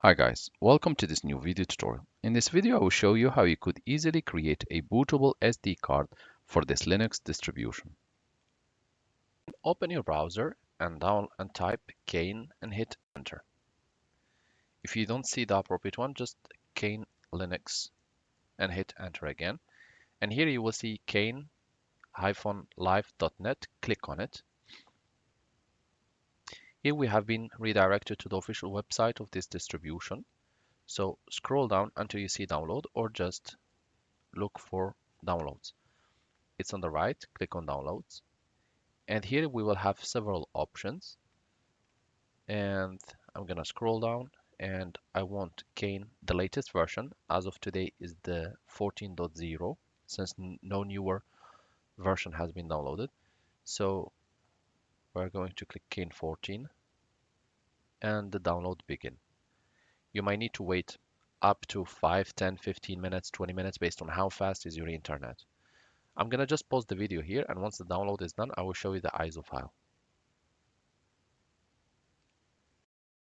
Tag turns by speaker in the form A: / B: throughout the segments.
A: Hi guys, welcome to this new video tutorial. In this video, I will show you how you could easily create a bootable SD card for this Linux distribution. Open your browser and type Caine and hit enter. If you don't see the appropriate one, just Caine Linux and hit enter again. And here you will see caine-live.net. Click on it. Here we have been redirected to the official website of this distribution. So scroll down until you see download or just look for downloads. It's on the right, click on downloads. And here we will have several options. And I'm gonna scroll down and I want Caine. The latest version as of today is the 14.0 since no newer version has been downloaded. So we're going to click Caine 14 and the download begin. You might need to wait up to 5, 10, 15 minutes, 20 minutes based on how fast is your internet. I'm gonna just pause the video here, and once the download is done, I will show you the ISO file.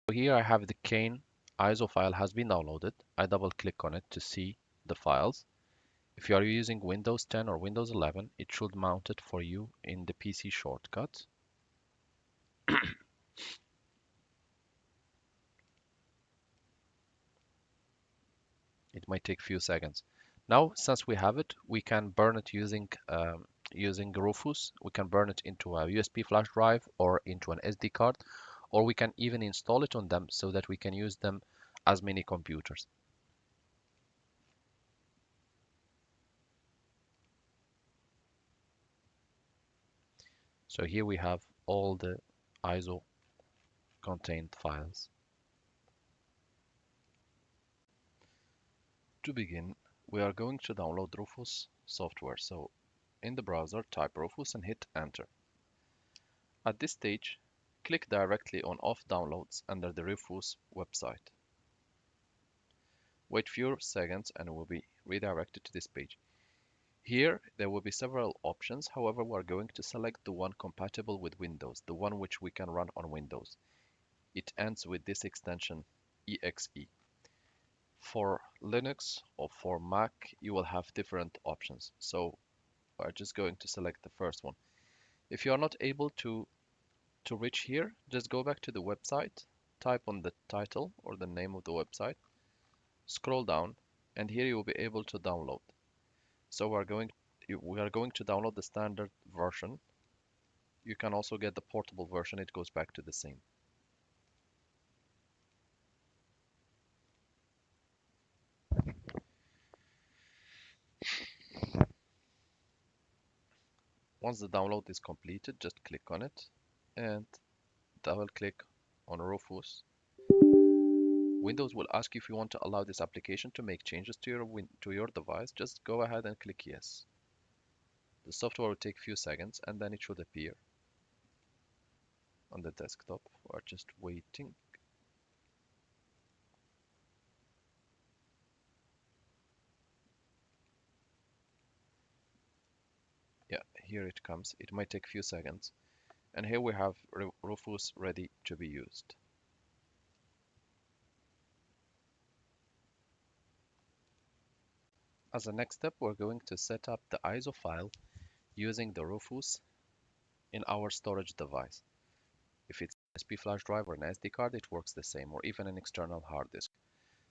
A: So here I have the Caine ISO file has been downloaded. I double click on it to see the files. If you are using Windows 10 or Windows 11, it should mount it for you in the PC shortcut. It might take a few seconds. Now, since we have it, we can burn it using Rufus. We can burn it into a USB flash drive or into an SD card, or we can even install it on them so that we can use them as mini computers. So here we have all the ISO contained files. To begin, we are going to download Rufus software. So in the browser, type Rufus and hit enter. At this stage, click directly on Off Downloads under the Rufus website. Wait few seconds and it will be redirected to this page. Here, there will be several options. However, we're going to select the one compatible with Windows, the one which we can run on Windows. It ends with this extension, exe. For Linux or for Mac, you will have different options. So we're just going to select the first one. If you are not able to reach here, just go back to the website, type on the title or the name of the website, scroll down, and here you will be able to download. So we are going to download the standard version. You can also get the portable version. It goes back to the same. Once the download is completed, just click on it and double click on Rufus. Windows will ask you if you want to allow this application to make changes to your device. Just go ahead and click yes. The software will take a few seconds and then it should appear on the desktop. We're just waiting. Yeah, here it comes. It might take a few seconds. And here we have Rufus ready to be used. As a next step, we're going to set up the ISO file using the Rufus in our storage device. If it's an SP flash drive or an SD card, it works the same, or even an external hard disk.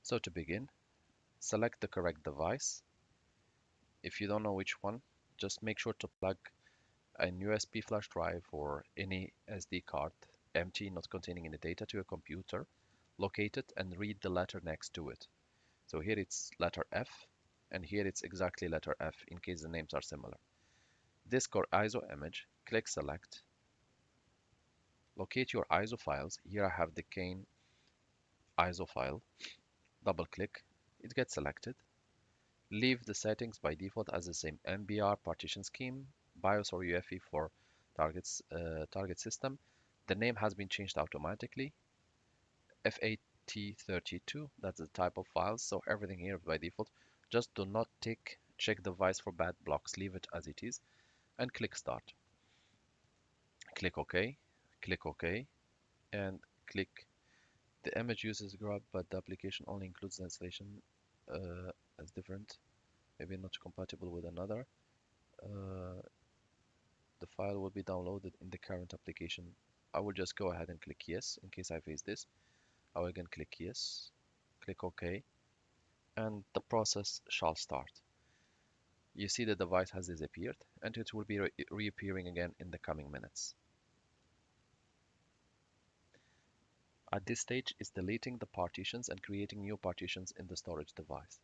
A: So to begin, select the correct device. If you don't know which one, just make sure to plug a USB flash drive or any SD card, empty, not containing any data, to a computer, locate it and read the letter next to it. So here it's letter F, and here it's exactly letter F in case the names are similar. Disk or ISO image, click select. Locate your ISO files. Here I have the Caine ISO file. Double click, it gets selected. Leave the settings by default as the same: MBR, partition scheme, BIOS or UEFI for target system. The name has been changed automatically. FAT32, that's the type of files, so everything here by default. Just do not check device for bad blocks, leave it as it is, and click start. Click OK, and click The image uses grub, but the application only includes the installation as different, maybe not compatible with another. Uh, the file will be downloaded in the current application. I will just go ahead and click yes in case I face this. I will again click yes, click OK, and the process shall start. You see the device has disappeared and it will be reappearing again in the coming minutes. At this stage, it's deleting the partitions and creating new partitions in the storage device.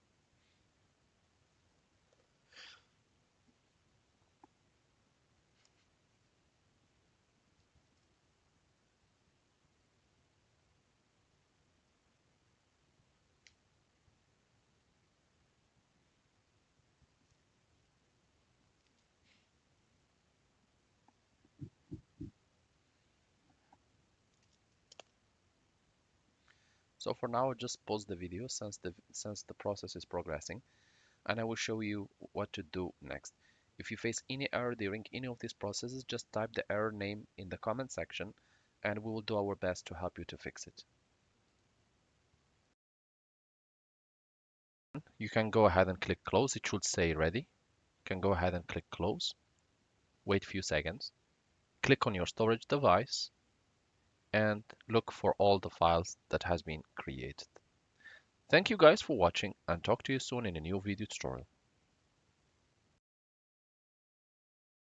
A: So for now, just pause the video since the process is progressing, and I will show you what to do next. If you face any error during any of these processes, just type the error name in the comment section, and we will do our best to help you to fix it. You can go ahead and click close. It should say ready. You can go ahead and click close. Wait a few seconds. Click on your storage device and look for all the files that has been created. Thank you guys for watching and talk to you soon in a new video tutorial.